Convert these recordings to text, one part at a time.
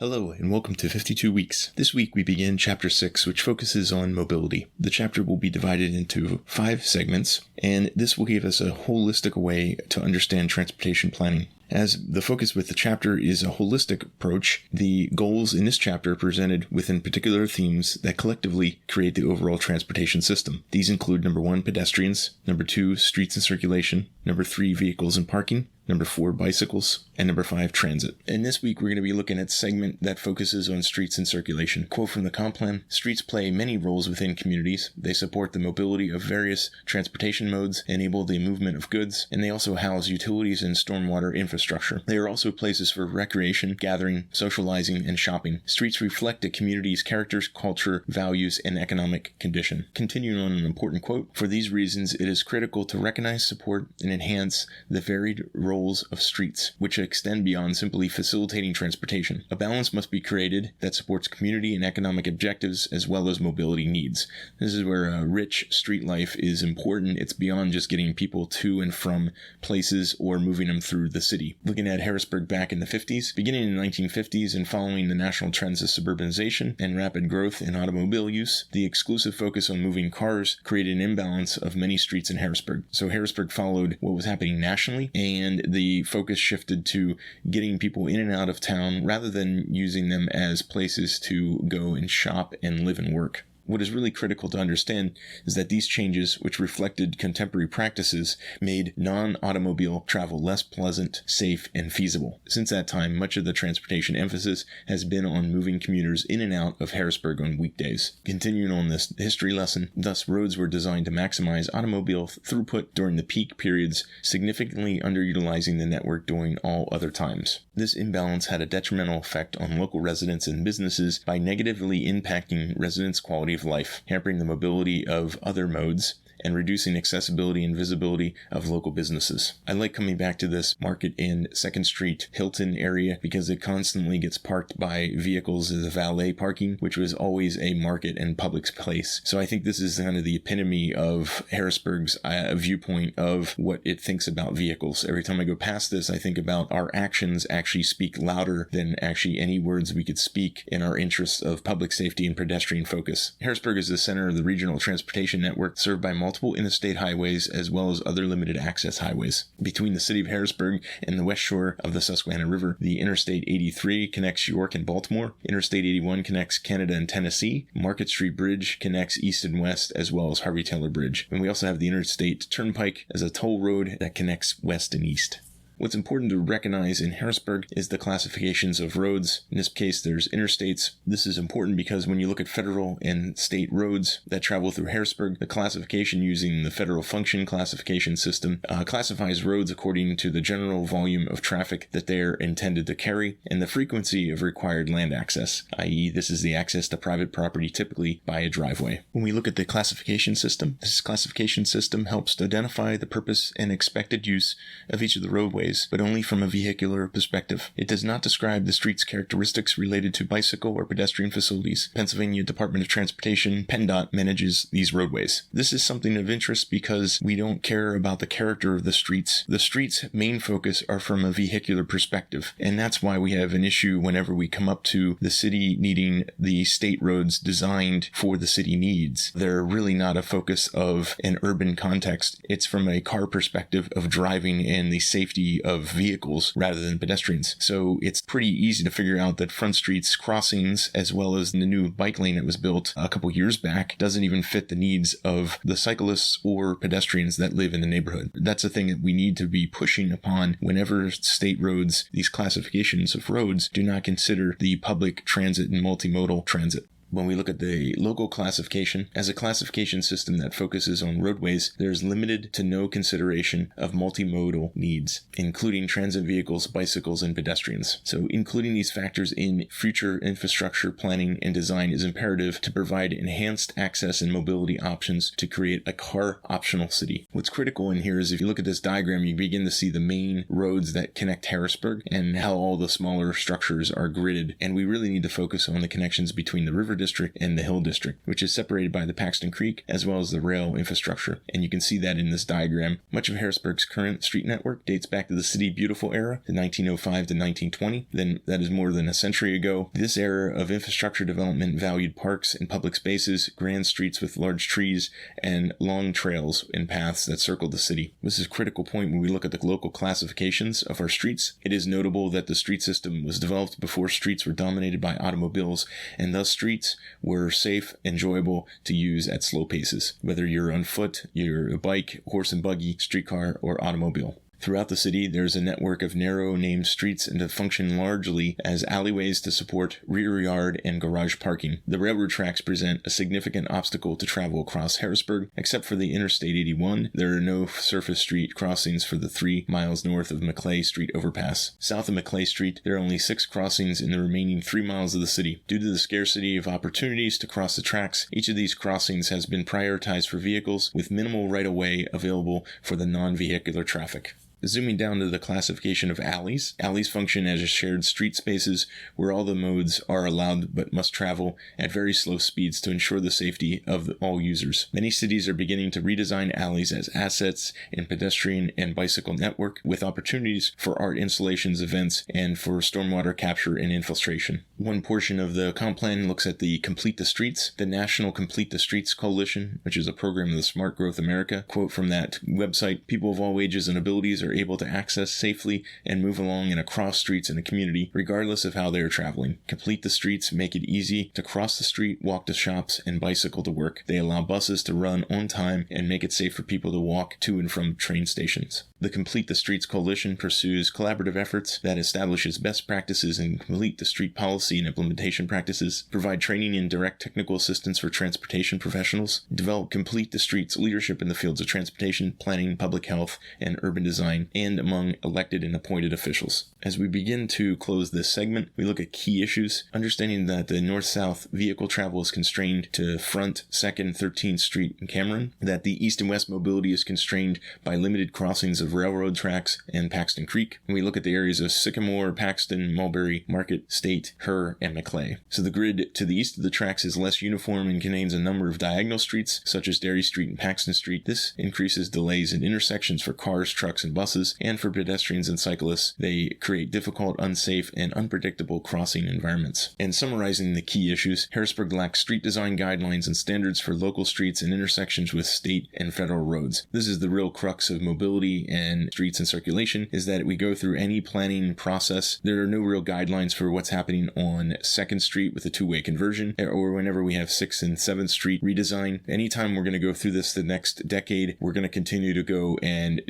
Hello, and welcome to 52 Weeks. This week we begin Chapter 6, which focuses on mobility. The chapter will be divided into 5 segments, and this will give us a holistic way to understand transportation planning. As the focus with the chapter is a holistic approach, the goals in this chapter are presented within particular themes that collectively create the overall transportation system. These include number 1, pedestrians, number 2, streets and circulation, number 3, vehicles and parking, number 4, bicycles, and number 5, transit. And this week we're going to be looking at a segment that focuses on streets and circulation. Quote from the comp plan, streets play many roles within communities. They support the mobility of various transportation modes, enable the movement of goods, and they also house utilities and stormwater infrastructure. They are also places for recreation, gathering, socializing, and shopping. Streets reflect a community's characters, culture, values, and economic condition. Continuing on an important quote, for these reasons, it is critical to recognize, support, and enhance the varied roles of streets, which extend beyond simply facilitating transportation. A balance must be created that supports community and economic objectives as well as mobility needs. This is where a rich street life is important. It's beyond just getting people to and from places or moving them through the city. Looking at Harrisburg back in the 50s, beginning in the 1950s and following the national trends of suburbanization and rapid growth in automobile use, the exclusive focus on moving cars created an imbalance of many streets in Harrisburg. So Harrisburg followed what was happening nationally, and the focus shifted to getting people in and out of town rather than using them as places to go and shop and live and work. What is really critical to understand is that these changes, which reflected contemporary practices, made non-automobile travel less pleasant, safe, and feasible. Since that time, much of the transportation emphasis has been on moving commuters in and out of Harrisburg on weekdays. Continuing on this history lesson, thus roads were designed to maximize automobile throughput during the peak periods, significantly underutilizing the network during all other times. This imbalance had a detrimental effect on local residents and businesses by negatively impacting residents' quality of life, hampering the mobility of other modes, and reducing accessibility and visibility of local businesses. I like coming back to this market in 2nd Street, Hilton area, because it constantly gets parked by vehicles as a valet parking, which was always a market and public place. So I think this is kind of the epitome of Harrisburg's viewpoint of what it thinks about vehicles. Every time I go past this, I think about our actions actually speak louder than actually any words we could speak in our interests of public safety and pedestrian focus. Harrisburg is the center of the regional transportation network served by multiple interstate highways as well as other limited access highways. Between the city of Harrisburg and the west shore of the Susquehanna River, the Interstate 83 connects York and Baltimore, Interstate 81 connects Canada and Tennessee, Market Street Bridge connects east and west as well as Harvey Taylor Bridge. And we also have the Interstate Turnpike as a toll road that connects west and east. What's important to recognize in Harrisburg is the classifications of roads. In this case, there's interstates. This is important because when you look at federal and state roads that travel through Harrisburg, the classification using the federal function classification system classifies roads according to the general volume of traffic that they're intended to carry and the frequency of required land access, i.e. this is the access to private property typically by a driveway. When we look at the classification system, this classification system helps to identify the purpose and expected use of each of the roadways, but only from a vehicular perspective. It does not describe the street's characteristics related to bicycle or pedestrian facilities. Pennsylvania Department of Transportation, PennDOT, manages these roadways. This is something of interest because we don't care about the character of the streets. The streets' main focus are from a vehicular perspective, and that's why we have an issue whenever we come up to the city needing the state roads designed for the city needs. They're really not a focus of an urban context. It's from a car perspective of driving and the safety of vehicles rather than pedestrians. So it's pretty easy to figure out that Front Street's crossings, as well as the new bike lane that was built a couple years back, doesn't even fit the needs of the cyclists or pedestrians that live in the neighborhood. That's a thing that we need to be pushing upon whenever state roads, these classifications of roads, do not consider the public transit and multimodal transit. When we look at the local classification, as a classification system that focuses on roadways, there is limited to no consideration of multimodal needs, including transit vehicles, bicycles, and pedestrians. So including these factors in future infrastructure planning and design is imperative to provide enhanced access and mobility options to create a car-optional city. What's critical in here is if you look at this diagram, you begin to see the main roads that connect Harrisburg and how all the smaller structures are gridded. And we really need to focus on the connections between the river District and the Hill District, which is separated by the Paxton Creek as well as the rail infrastructure. And you can see that in this diagram. Much of Harrisburg's current street network dates back to the City Beautiful era, the 1905 to 1920. Then that is more than a century ago. This era of infrastructure development valued parks and public spaces, grand streets with large trees, and long trails and paths that circled the city. This is a critical point when we look at the local classifications of our streets. It is notable that the street system was developed before streets were dominated by automobiles, and thus streets were safe, enjoyable to use at slow paces, whether you're on foot, you're a bike, horse and buggy, streetcar, or automobile. Throughout the city, there's a network of narrow named streets and to function largely as alleyways to support rear yard and garage parking. The railroad tracks present a significant obstacle to travel across Harrisburg. Except for the Interstate 81, there are no surface street crossings for the 3 miles north of McClay Street overpass. South of McClay Street, there are only 6 crossings in the remaining 3 miles of the city. Due to the scarcity of opportunities to cross the tracks, each of these crossings has been prioritized for vehicles with minimal right-of-way available for the non-vehicular traffic. Zooming down to the classification of alleys. Alleys function as shared street spaces where all the modes are allowed but must travel at very slow speeds to ensure the safety of all users. Many cities are beginning to redesign alleys as assets in pedestrian and bicycle network with opportunities for art installations, events, and for stormwater capture and infiltration. One portion of the comp plan looks at the Complete the Streets, the National Complete the Streets Coalition, which is a program of the Smart Growth America. Quote from that website, "People of all ages and abilities are able to access safely and move along and across streets in the community, regardless of how they are traveling. Complete the streets make it easy to cross the street, walk to shops, and bicycle to work. They allow buses to run on time and make it safe for people to walk to and from train stations." The Complete the Streets Coalition pursues collaborative efforts that establishes best practices in complete the street policy and implementation practices, provide training and direct technical assistance for transportation professionals, develop Complete the Streets leadership in the fields of transportation, planning, public health, and urban design, and among elected and appointed officials. As we begin to close this segment, we look at key issues, understanding that the north-south vehicle travel is constrained to Front, 2nd, 13th Street, and Cameron, that the east and west mobility is constrained by limited crossings of railroad tracks and Paxton Creek. And we look at the areas of Sycamore, Paxton, Mulberry, Market, State, Herr, and McClay. So the grid to the east of the tracks is less uniform and contains a number of diagonal streets, such as Dairy Street and Paxton Street. This increases delays in intersections for cars, trucks, and buses, and for pedestrians and cyclists. They create difficult, unsafe, and unpredictable crossing environments. And summarizing the key issues, Harrisburg lacks street design guidelines and standards for local streets and intersections with state and federal roads. This is the real crux of mobility and streets and circulation, is that we go through any planning process. There are no real guidelines for what's happening on 2nd Street with a two-way conversion, or whenever we have 6th and 7th Street redesign. Anytime we're going to go through this the next decade, we're going to continue to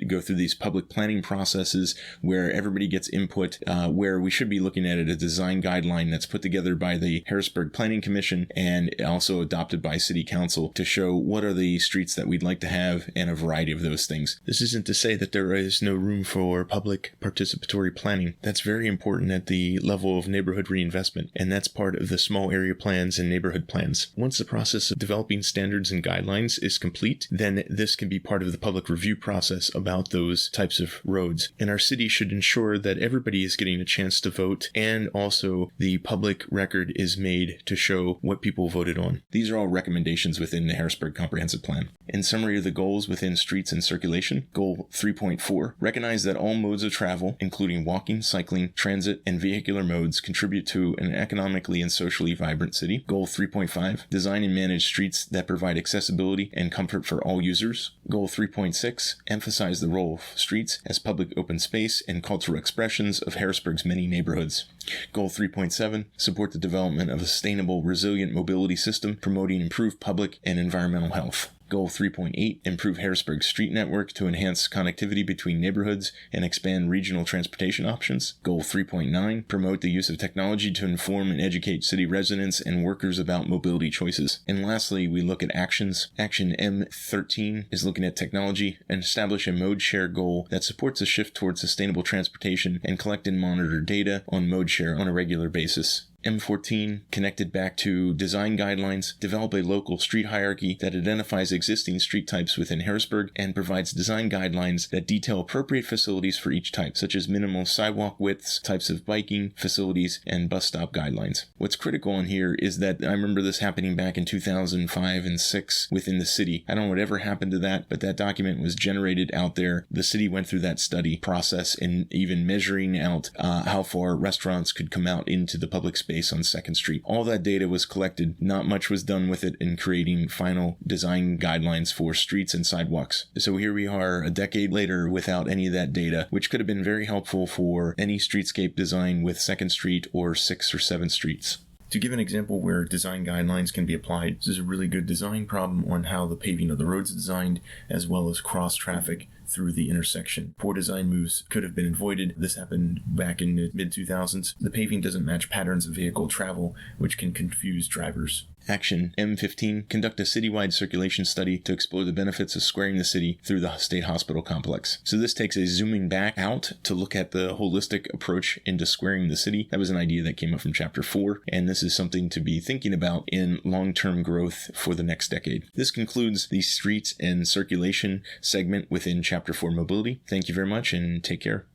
go through these public planning processes where everybody gets input, where we should be looking at a design guideline that's put together by the Harrisburg Planning Commission and also adopted by City Council to show what are the streets that we'd like to have and a variety of those things. This isn't to say that there is no room for public participatory planning. That's very important at the level of neighborhood reinvestment, and that's part of the small area plans and neighborhood plans. Once the process of developing standards and guidelines is complete, then this can be part of the public review process about those types of roads. And our city should ensure that everybody is getting a chance to vote, and also the public record is made to show what people voted on. These are all recommendations within the Harrisburg Comprehensive Plan. In summary of the goals within streets and circulation, Goal 3.4, recognize that all modes of travel, including walking, cycling, transit, and vehicular modes, contribute to an economically and socially vibrant city. Goal 3.5, design and manage streets that provide accessibility and comfort for all users. Goal 3.6, emphasize the role of streets as public open space and cultural expressions of Harrisburg's many neighborhoods. Goal 3.7, support the development of a sustainable, resilient mobility system, promoting improved public and environmental health. Goal 3.8, improve Harrisburg's street network to enhance connectivity between neighborhoods and expand regional transportation options. Goal 3.9, promote the use of technology to inform and educate city residents and workers about mobility choices. And lastly, we look at actions. Action M13 is looking at technology and establish a mode share goal that supports a shift towards sustainable transportation and collect and monitor data on mode share on a regular basis. M14 connected back to design guidelines, develop a local street hierarchy that identifies existing street types within Harrisburg and provides design guidelines that detail appropriate facilities for each type, such as minimal sidewalk widths, types of biking facilities, and bus stop guidelines. What's critical in here is that I remember this happening back in 2005 and 6 within the city. I don't know whatever happened to that, but that document was generated out there. The city went through that study process and even measuring out how far restaurants could come out into the public space on 2nd Street. All that data was collected. Not much was done with it in creating final design guidelines for streets and sidewalks. So here we are a decade later without any of that data, which could have been very helpful for any streetscape design with 2nd Street or 6th or 7th Streets. To give an example where design guidelines can be applied, this is a really good design problem on how the paving of the roads is designed, as well as cross traffic through the intersection. Poor design moves could have been avoided. This happened back in the mid-2000s. The paving doesn't match patterns of vehicle travel, which can confuse drivers. Action M15, conduct a citywide circulation study to explore the benefits of squaring the city through the state hospital complex. So this takes a zooming back out to look at the holistic approach into squaring the city. That was an idea that came up from Chapter 4, and this is something to be thinking about in long-term growth for the next decade. This concludes the streets and circulation segment within Chapter 4 Mobility. Thank you very much and take care.